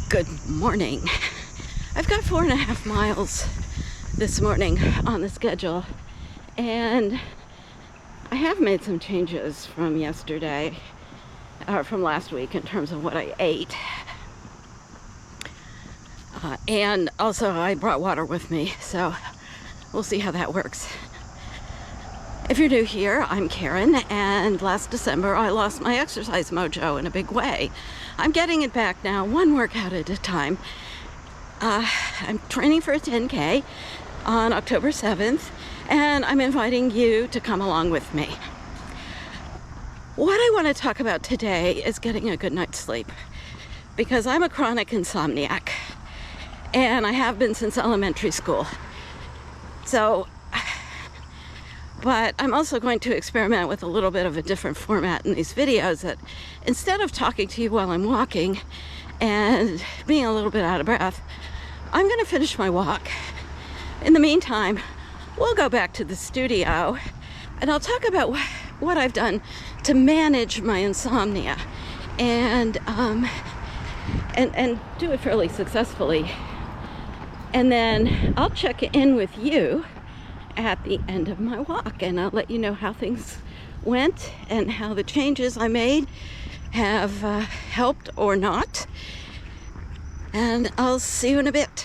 Good morning. I've got 4.5 miles this morning on the schedule, and I have made some changes from yesterday, from last week in terms of what I ate. And also I brought water with me, so we'll see how that works. If you're new here, I'm Karen, and last December I lost my exercise mojo in a big way. I'm getting it back now, one workout at a time. I'm training for a 10K on October 7th, and I'm inviting you to come along with me. What I want to talk about today is getting a good night's sleep, because I'm a chronic insomniac, and I have been since elementary school. But I'm also going to experiment with a little bit of a different format in these videos, that instead of talking to you while I'm walking and being a little bit out of breath, I'm going to finish my walk. In the meantime, we'll go back to the studio and I'll talk about what I've done to manage my insomnia and do it fairly successfully. And then I'll check in with you at the end of my walk, and I'll let you know how things went and how the changes I made have helped or not. And I'll see you in a bit.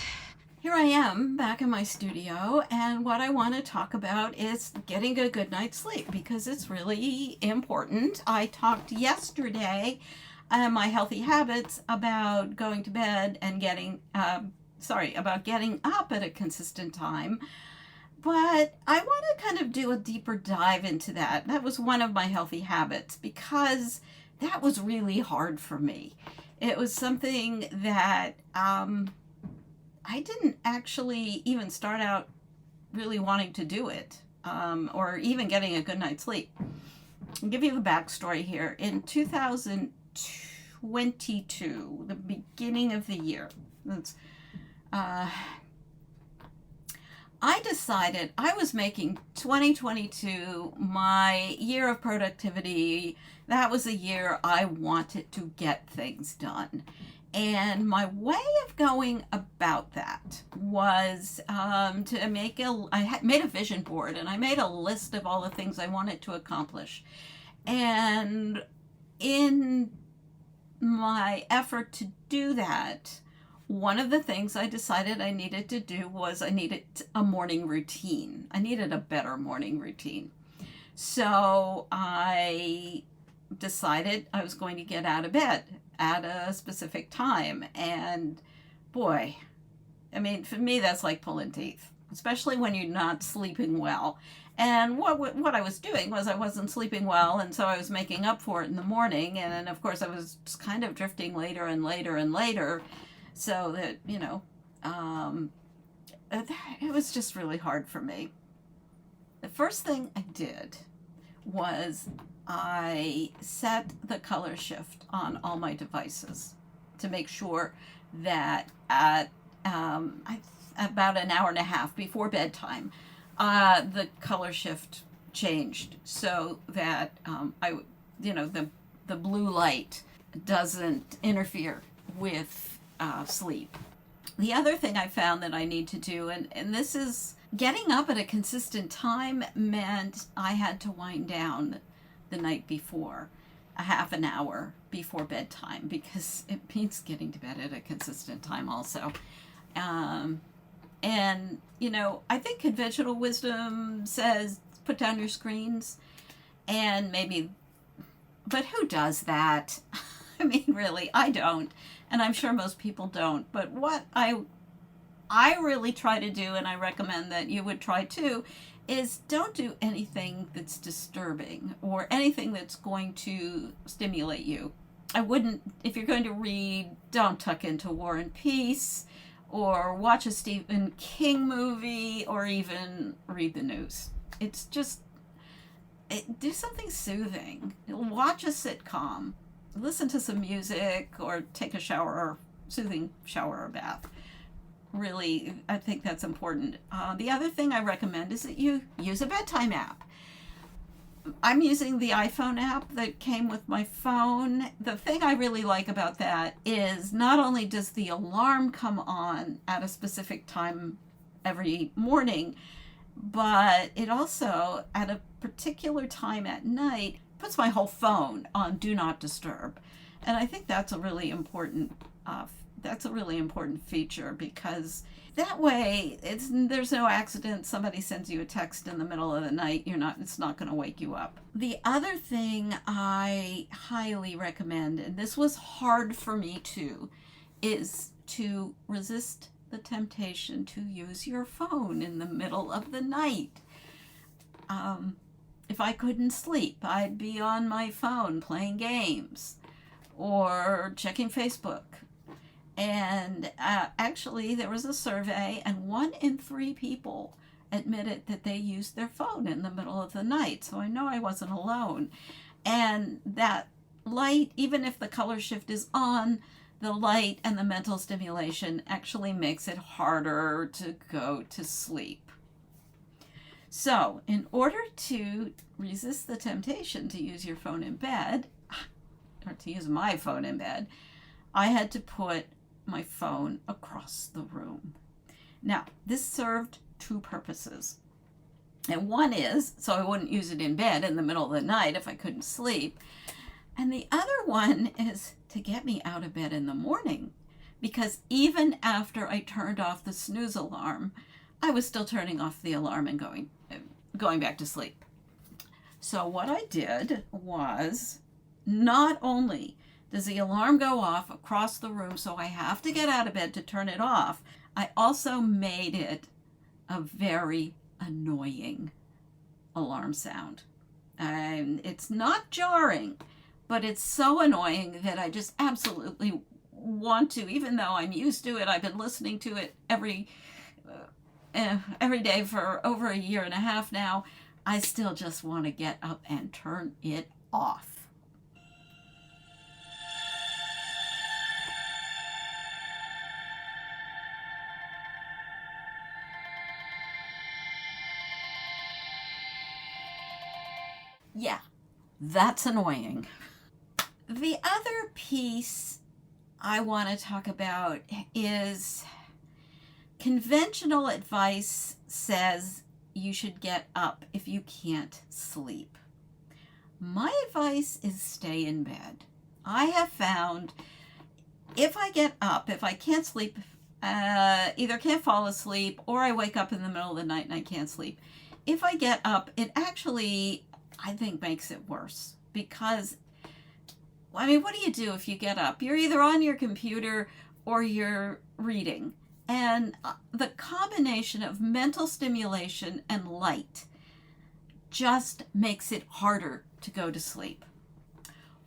Here I am back in my studio, and what I want to talk about is getting a good night's sleep, because it's really important. I talked yesterday my healthy habits about going to bed and getting up at a consistent time. But I want to kind of do a deeper dive into that. That was one of my healthy habits, because that was really hard for me. It was something that I didn't actually even start out really wanting to do it, or even getting a good night's sleep. I'll give you the backstory here. In 2022, the beginning of the year, I decided I was making 2022 my year of productivity. That was a year I wanted to get things done. And my way of going about that was I made a vision board, and I made a list of all the things I wanted to accomplish. And in my effort to do that, one of the things I decided I needed to do was I needed a morning routine. I needed a better morning routine. So I decided I was going to get out of bed at a specific time. And boy, I mean, for me, that's like pulling teeth, especially when you're not sleeping well. And what I was doing was I wasn't sleeping well, and so I was making up for it in the morning. And of course, I was just kind of drifting later and later and later. So that, it was just really hard for me. The first thing I did was I set the color shift on all my devices to make sure that at about an hour and a half before bedtime, the color shift changed, so that the blue light doesn't interfere with sleep. The other thing I found that I need to do, and this is getting up at a consistent time, meant I had to wind down the night before, a half an hour before bedtime, because it means getting to bed at a consistent time also. I think conventional wisdom says put down your screens, and but who does that? I mean, really, I don't. And I'm sure most people don't. But what I really try to do, and I recommend that you would try too, is don't do anything that's disturbing or anything that's going to stimulate you. If you're going to read, don't tuck into War and Peace, or watch a Stephen King movie, or even read the news. It's just, do something soothing. Watch a sitcom. Listen to some music, or take a soothing shower or bath. Really, I think that's important. The other thing I recommend is that you use a bedtime app. I'm using the iPhone app that came with my phone. The thing I really like about that is not only does the alarm come on at a specific time every morning, but it also, at a particular time at night, puts my whole phone on Do Not Disturb. And I think that's a really important feature, because that way there's no accident. Somebody sends you a text in the middle of the night, it's not going to wake you up. The other thing I highly recommend, and this was hard for me too, is to resist the temptation to use your phone in the middle of the night. If I couldn't sleep, I'd be on my phone playing games or checking Facebook. And actually, there was a survey, and 1 in 3 people admitted that they used their phone in the middle of the night. So I know I wasn't alone. And that light, even if the color shift is on, the light and the mental stimulation actually makes it harder to go to sleep. So, in order to resist the temptation to use your phone in bed, or to use my phone in bed, I had to put my phone across the room. Now, this served 2 purposes. And one is so I wouldn't use it in bed in the middle of the night if I couldn't sleep. And the other one is to get me out of bed in the morning, because even after I turned off the snooze alarm, I was still turning off the alarm and going back to sleep. So what I did was, not only does the alarm go off across the room, so I have to get out of bed to turn it off, I also made it a very annoying alarm sound. And it's not jarring, but it's so annoying that I just absolutely want to, even though I'm used to it, I've been listening to it every day for over a year and a half now, I still just want to get up and turn it off. Yeah, that's annoying. The other piece I want to talk about is conventional advice says you should get up if you can't sleep. My advice is stay in bed. I have found if I get up, if I can't sleep, either can't fall asleep or I wake up in the middle of the night and I can't sleep, if I get up, it actually, I think, makes it worse. Because, I mean, what do you do if you get up? You're either on your computer or you're reading. And the combination of mental stimulation and light just makes it harder to go to sleep.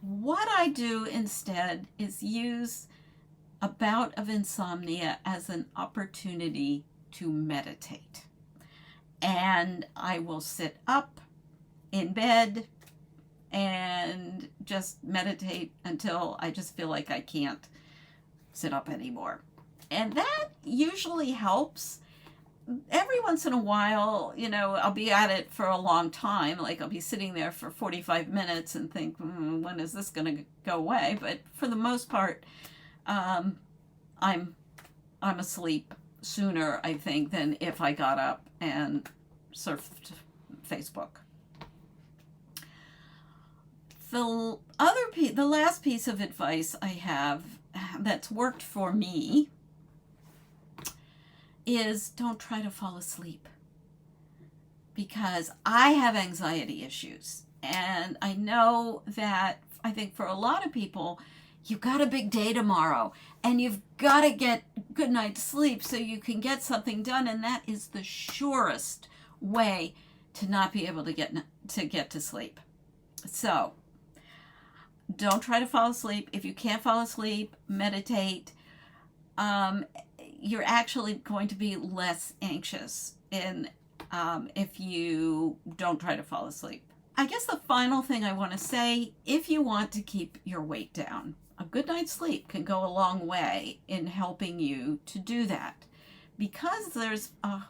What I do instead is use a bout of insomnia as an opportunity to meditate. And I will sit up in bed and just meditate until I just feel like I can't sit up anymore. And that usually helps. Every once in a while, I'll be at it for a long time. Like I'll be sitting there for 45 minutes and think, when is this going to go away? But for the most part, I'm asleep sooner, I think, than if I got up and surfed Facebook. The last piece of advice I have that's worked for me is don't try to fall asleep, because I have anxiety issues, and I know that I think for a lot of people, you've got a big day tomorrow and you've got to get good night's sleep so you can get something done, and that is the surest way to not be able to get to sleep. So don't try to fall asleep. If you can't fall asleep, meditate. You're actually going to be less anxious if you don't try to fall asleep. I guess the final thing I want to say, if you want to keep your weight down, a good night's sleep can go a long way in helping you to do that, because there's a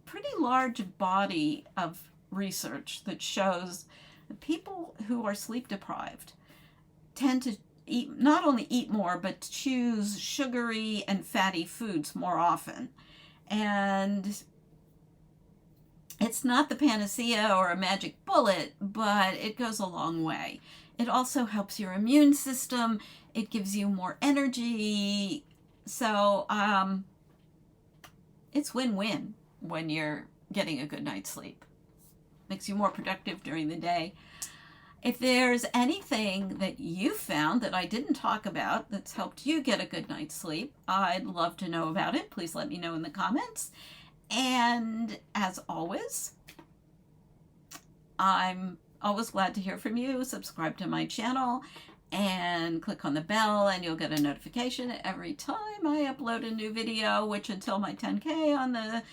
pretty large body of research that shows The people who are sleep deprived tend to not only eat more, but choose sugary and fatty foods more often. And it's not the panacea or a magic bullet, but it goes a long way. It also helps your immune system. It gives you more energy. So it's win-win when you're getting a good night's sleep. Makes you more productive during the day. If there's anything that you found that I didn't talk about that's helped you get a good night's sleep, I'd love to know about it. Please let me know in the comments. And as always, I'm always glad to hear from you. Subscribe to my channel and click on the bell and you'll get a notification every time I upload a new video, which until my 10K on the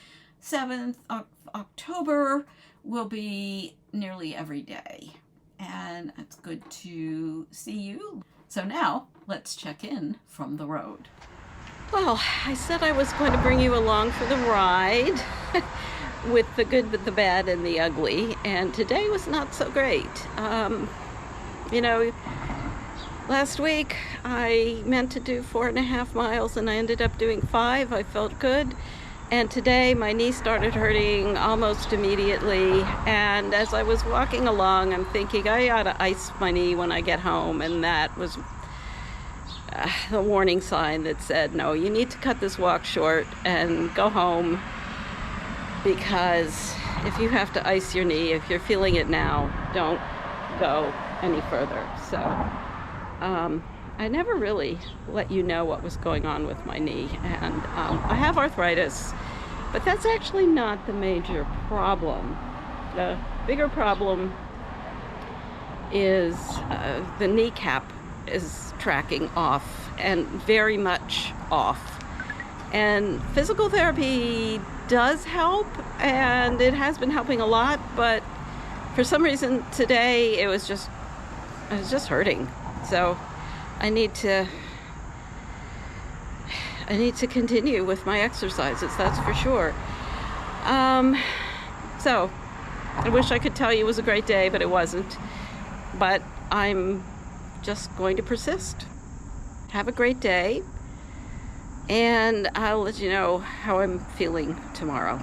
7th of October will be nearly every day. And it's good to see you. So now let's check in from the road. Well, I said I was going to bring you along for the ride with the good, with the bad, and the ugly. And today was not so great. You know, last week I meant to do 4.5 miles and I ended up doing 5. I felt good. And today my knee started hurting almost immediately. And as I was walking along, I'm thinking I ought to ice my knee when I get home. And that was the warning sign that said, no, you need to cut this walk short and go home, because if you have to ice your knee, if you're feeling it now, don't go any further. So I never really let you know what was going on with my knee, and I have arthritis, but that's actually not the major problem. The bigger problem is the kneecap is tracking off, and very much off. And physical therapy does help, and it has been helping a lot, but for some reason today it was just hurting. So I need to continue with my exercises, that's for sure. So I wish I could tell you it was a great day, but it wasn't. But I'm just going to persist. Have a great day, and I'll let you know how I'm feeling tomorrow.